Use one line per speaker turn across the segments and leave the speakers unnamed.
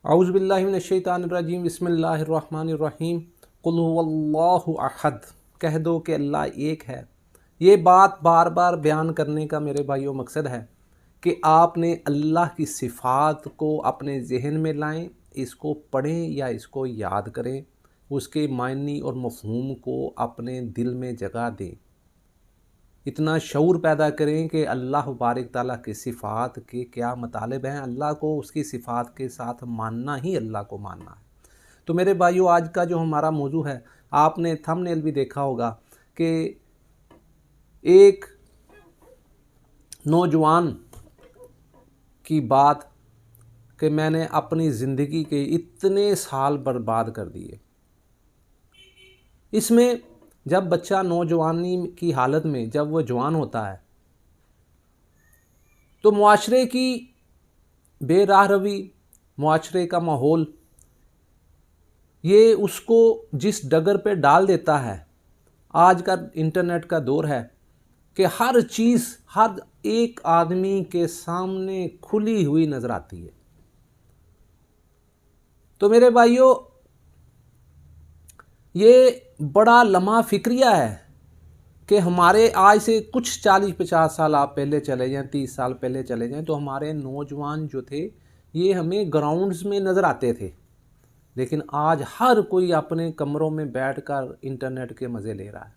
औज़ुबिल्लाहि मिनश्शैतानिर्रजीम बिस्मिल्लाहिर्रहमानिर्रहीम कुल हुवल्लाहु अहद। कह दो कि अल्लाह एक है। ये बात बार बार बयान करने का मेरे भाइयों मकसद है कि आपने अल्लाह की सिफ़ात को अपने ज़हन में लाएं, इसको पढ़ें या इसको याद करें, उसके मायनी और मफ़हूम को अपने दिल में जगह दें। इतना शऊर पैदा करें कि अल्लाह बारिक ताला की सिफ़ात के क्या मतलब हैं। अल्लाह को उसकी सिफ़ात के साथ मानना ही अल्लाह को मानना है। तो मेरे भाइयों, आज का जो हमारा मौजू है, आपने थंबनेल भी देखा होगा कि एक नौजवान की बात कि मैंने अपनी ज़िंदगी के इतने साल बर्बाद कर दिए। इसमें जब बच्चा नौजवानी की हालत में जब वह जवान होता है तो मुआशरे की बेराह रवी, मुआशरे का माहौल ये उसको जिस डगर पे डाल देता है। आज का इंटरनेट का दौर है कि हर चीज़ हर एक आदमी के सामने खुली हुई नज़र आती है। तो मेरे भाइयों, ये बड़ा लम्हा फिक्रिया है कि हमारे आज से कुछ 40-50 साल आप पहले चले जाएं, 30 साल पहले चले जाएं, तो हमारे नौजवान जो थे ये हमें ग्राउंड्स में नज़र आते थे। लेकिन आज हर कोई अपने कमरों में बैठकर इंटरनेट के मज़े ले रहा है।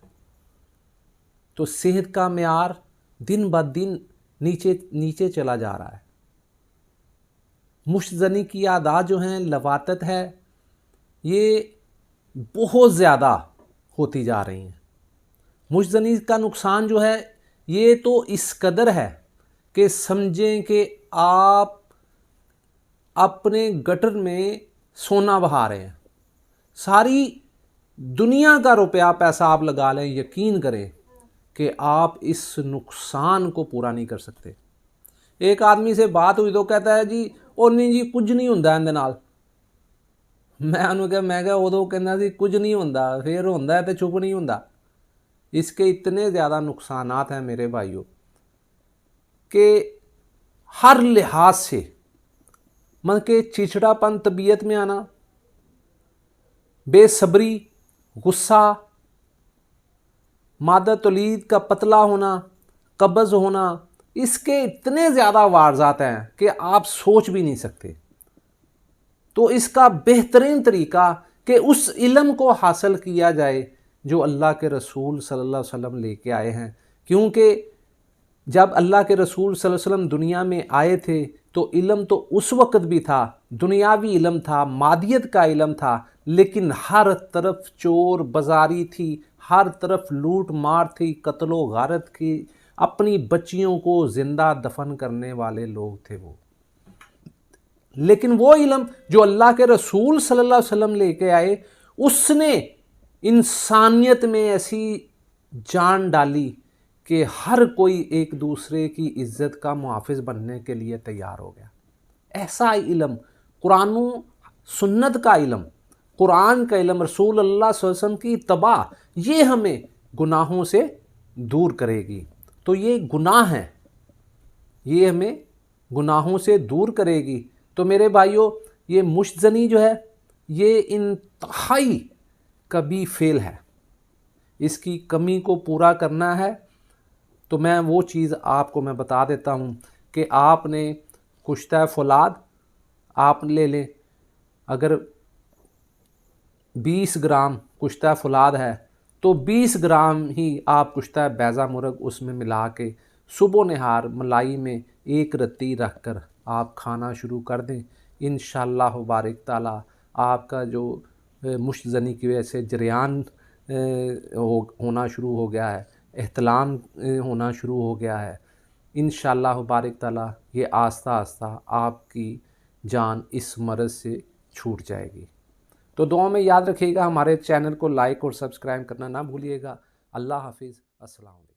तो सेहत का मेयार दिन ब दिन नीचे नीचे चला जा रहा है। मुश्तज़नी की आदात जो हैं, लवातत है, ये बहुत ज़्यादा होती जा रही हैं। मुश्तज़नी का नुकसान जो है ये तो इस कदर है कि समझें कि आप अपने गटर में सोना बहा रहे हैं। सारी दुनिया का रुपया पैसा आप लगा लें, यकीन करें कि आप इस नुकसान को पूरा नहीं कर सकते। एक आदमी से बात हुई तो कहता है जी ओ नहीं जी कुछ नहीं हुंदा इहदे नाल। मैं उन्होंने कहा, मैं क्या उदों कहना सी कुछ नहीं हुंदा, फिर हुंदा है तो चुप नहीं हुंदा। इसके इतने ज़्यादा नुकसानात हैं मेरे भाइयों कि हर लिहाज से, मतलब कि चिड़चिड़ापन तबीयत में आना, बेसब्री, गुस्सा, मादा तौलीद का पतला होना, कब्ज़ होना, इसके इतने ज़्यादा वारज़ात हैं कि आप सोच भी नहीं सकते। तो इसका बेहतरीन तरीका कि उस इल्म को हासिल किया जाए जो अल्लाह के रसूल सल्लल्लाहु अलैहि वसल्लम लेके आए हैं। क्योंकि जब अल्लाह के रसूल सल्लल्लाहु अलैहि वसल्लम दुनिया में आए थे तो इल्म तो उस वक़्त भी था, दुनियावी इल्म था, मादियत का इल्म था, लेकिन हर तरफ चोर बाजारी थी, हर तरफ लूट मार थी, कत्लो गारत की, अपनी बच्चियों को ज़िंदा दफन करने वाले लोग थे वो। लेकिन वो इल्म जो अल्लाह के रसूल सल्लल्लाहु अलैहि वसल्लम लेके आए, उसने इंसानियत में ऐसी जान डाली कि हर कोई एक दूसरे की इज्जत का मुहाफिज बनने के लिए तैयार हो गया। ऐसा इल्म, कुरान सुन्नत का इल्म, कुरान का इल्म, रसूल अल्लाह सल्लल्लाहु अलैहि वसल्लम की इत्तबा, ये हमें गुनाहों से दूर करेगी। तो ये गुनाह है, ये हमें गुनाहों से दूर करेगी। तो मेरे भाइयों, ये मुश्तज़नी जो है ये इंतहाई कभी फेल है। इसकी कमी को पूरा करना है तो मैं वो चीज़ आपको मैं बता देता हूँ कि आपने कुश्ता फौलाद आप ले लें। अगर 20 ग्राम कुश्ता फौलाद है तो 20 ग्राम ही आप कुश्ता बैज़ा मुर्ग उसमें मिला के सुबह नहार मलाई में एक रत्ती रख कर आप खाना शुरू कर दें। इंशाअल्लाह बारिक ताला आपका जो मुश्तज़नी की वजह से जरियान होना शुरू हो गया है, एहतलाम होना शुरू हो गया है, इंशाअल्लाह बारिक ताला ये आस्ता आस्ता आपकी जान इस मर्ज़ से छूट जाएगी। तो दुआ में याद रखिएगा, हमारे चैनल को लाइक और सब्सक्राइब करना ना भूलिएगा। अल्लाह हाफिज़, अस्सलाम वालेकुम।